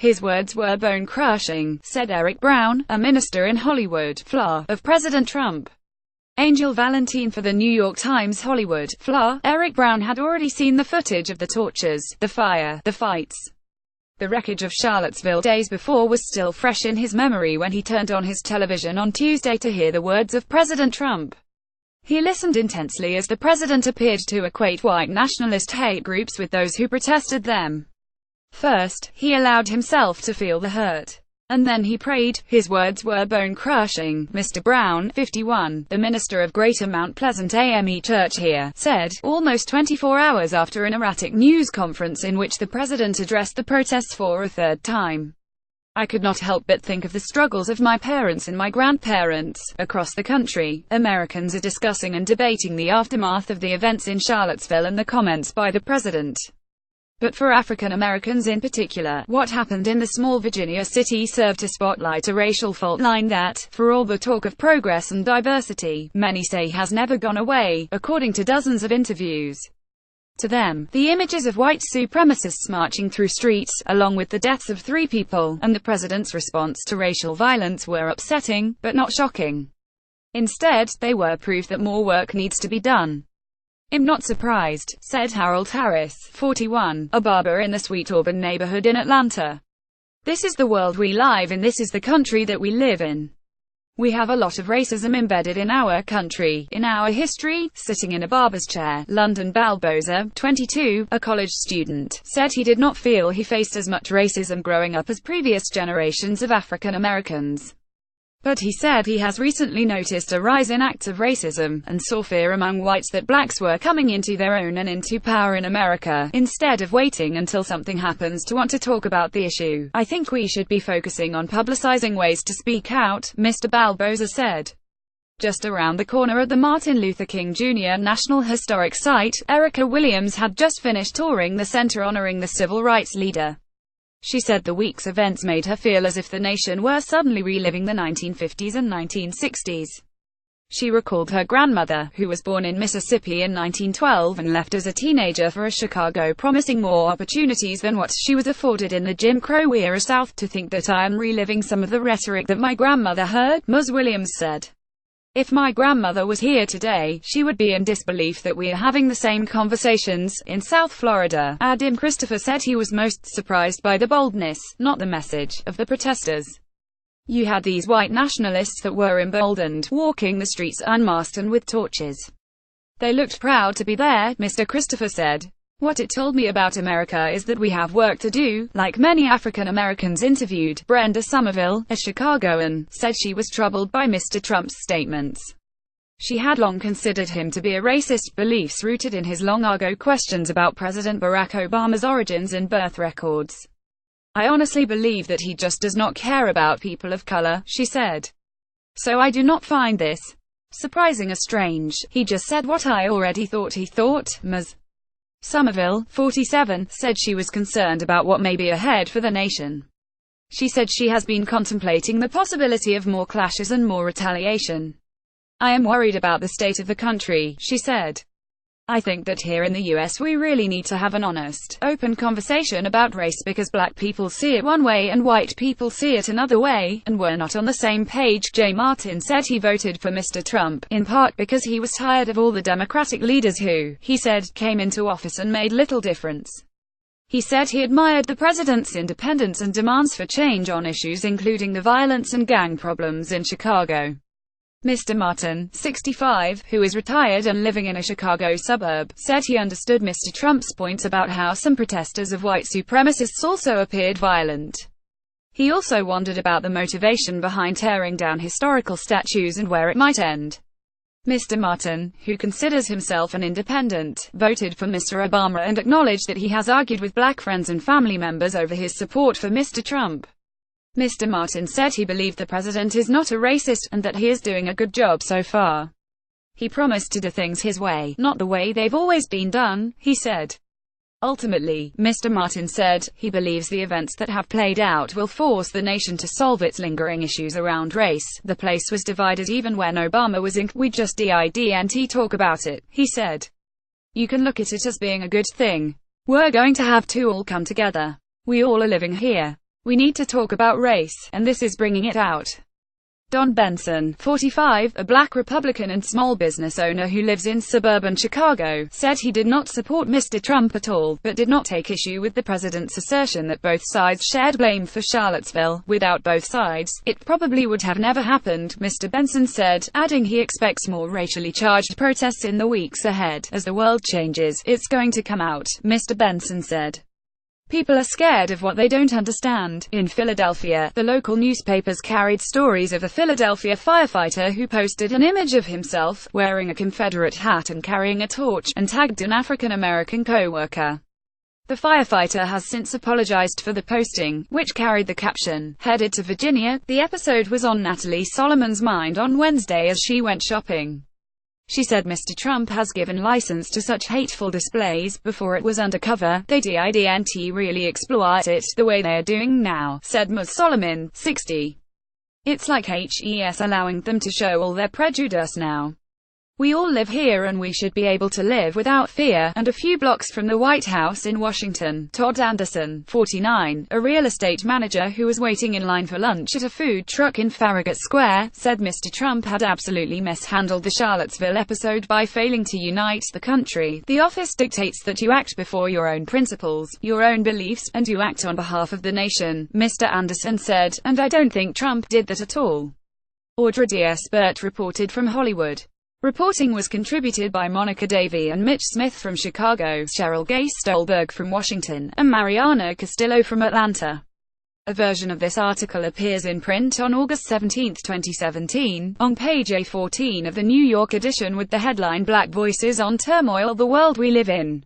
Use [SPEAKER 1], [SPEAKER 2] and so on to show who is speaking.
[SPEAKER 1] His words were bone-crushing, said Eric Brown, a minister in Hollywood, FLA, of President Trump. Angel Valentine for the New York Times Hollywood, FLA. Eric Brown had already seen the footage of the tortures, the fire, the fights. The wreckage of Charlottesville days before was still fresh in his memory when he turned on his television on Tuesday to hear the words of President Trump. He listened intensely as the president appeared to equate white nationalist hate groups with those who protested them. First, he allowed himself to feel the hurt. And then he prayed. His words were bone-crushing. Mr. Brown, 51, the minister of Greater Mount Pleasant AME Church here, said, almost 24 hours after an erratic news conference in which the president addressed the protests for a third time. I could not help but think of the struggles of my parents and my grandparents. Across the country, Americans are discussing and debating the aftermath of the events in Charlottesville and the comments by the president. But for African Americans in particular, what happened in the small Virginia city served to spotlight a racial fault line that, for all the talk of progress and diversity, many say has never gone away, according to dozens of interviews. To them, the images of white supremacists marching through streets, along with the deaths of 3 people, and the president's response to racial violence were upsetting, but not shocking. Instead, they were proof that more work needs to be done. "I'm not surprised," said Harold Harris, 41, a barber in the Sweet Auburn neighborhood in Atlanta. "This is the world we live in, this is the country that we live in. We have a lot of racism embedded in our country, in our history." Sitting in a barber's chair, London Balboza, 22, a college student, said he did not feel he faced as much racism growing up as previous generations of African Americans. But he said he has recently noticed a rise in acts of racism, and saw fear among whites that blacks were coming into their own and into power in America. "Instead of waiting until something happens to want to talk about the issue, I think we should be focusing on publicizing ways to speak out," Mr. Balboza said. Just around the corner at the Martin Luther King Jr. National Historic Site, Erica Williams had just finished touring the center honoring the civil rights leader. She said the week's events made her feel as if the nation were suddenly reliving the 1950s and 1960s. She recalled her grandmother, who was born in Mississippi in 1912 and left as a teenager for Chicago, promising more opportunities than what she was afforded in the Jim Crow era South. "To think that I am reliving some of the rhetoric that my grandmother heard," Ms. Williams said. "If my grandmother was here today, she would be in disbelief that we are having the same conversations." In South Florida, Adam Christopher said he was most surprised by the boldness, not the message, of the protesters. "You had these white nationalists that were emboldened, walking the streets unmasked and with torches. They looked proud to be there," Mr. Christopher said. "What it told me about America is that we have work to do." Like many African Americans interviewed, Brenda Somerville, a Chicagoan, said she was troubled by Mr. Trump's statements. She had long considered him to be a racist, beliefs rooted in his long-ago questions about President Barack Obama's origins and birth records. "I honestly believe that he just does not care about people of color," she said. "So I do not find this surprising or strange. He just said what I already thought he thought." Ms. Somerville, 47, said she was concerned about what may be ahead for the nation. She said she has been contemplating the possibility of more clashes and more retaliation. "I am worried about the state of the country," she said. "I think that here in the US we really need to have an honest, open conversation about race because black people see it one way and white people see it another way, and we're not on the same page." Jay Martin said he voted for Mr. Trump, in part because he was tired of all the Democratic leaders who, he said, came into office and made little difference. He said he admired the president's independence and demands for change on issues including the violence and gang problems in Chicago. Mr. Martin, 65, who is retired and living in a Chicago suburb, said he understood Mr. Trump's points about how some protesters of white supremacists also appeared violent. He also wondered about the motivation behind tearing down historical statues and where it might end. Mr. Martin, who considers himself an independent, voted for Mr. Obama and acknowledged that he has argued with black friends and family members over his support for Mr. Trump. Mr. Martin said he believed the president is not a racist, and that he is doing a good job so far. He promised to do things his way, not the way they've always been done, he said. Ultimately, Mr. Martin said, he believes the events that have played out will force the nation to solve its lingering issues around race. "The place was divided even when Obama was in. We just didn't talk about it," he said. "You can look at it as being a good thing. We're going to have to all come together. We all are living here. We need to talk about race, and this is bringing it out. Don Benson, 45, a black Republican and small business owner who lives in suburban Chicago, said he did not support Mr. Trump at all, but did not take issue with the president's assertion that both sides shared blame for Charlottesville. Without both sides, it probably would have never happened, Mr. Benson said, adding he expects more racially charged protests in the weeks ahead. As the world changes, it's going to come out, Mr. Benson said. People are scared of what they don't understand. In Philadelphia, the local newspapers carried stories of a Philadelphia firefighter who posted an image of himself, wearing a Confederate hat and carrying a torch, and tagged an African-American co-worker. The firefighter has since apologized for the posting, which carried the caption, "Headed to Virginia." The episode was on Natalie Solomon's mind on Wednesday as she went shopping. She said Mr. Trump has given license to such hateful displays. Before it was undercover, they didn't really exploit it the way they are doing now, said Ms. Solomon, 60. It's like HES allowing them to show all their prejudice now. We all live here and we should be able to live without fear. And a few blocks from the White House in Washington, Todd Anderson, 49, a real estate manager who was waiting in line for lunch at a food truck in Farragut Square, said Mr. Trump had absolutely mishandled the Charlottesville episode by failing to unite the country. The office dictates that you act before your own principles, your own beliefs, and you act on behalf of the nation, Mr. Anderson said, and I don't think Trump did that at all. Audra Diaz-Burt reported from Hollywood. Reporting was contributed by Monica Davey and Mitch Smith from Chicago, Cheryl Gay Stolberg from Washington, and Mariana Castillo from Atlanta. A version of this article appears in print on August 17, 2017, on page A14 of the New York edition with the headline "Black Voices on Turmoil: The World We Live In."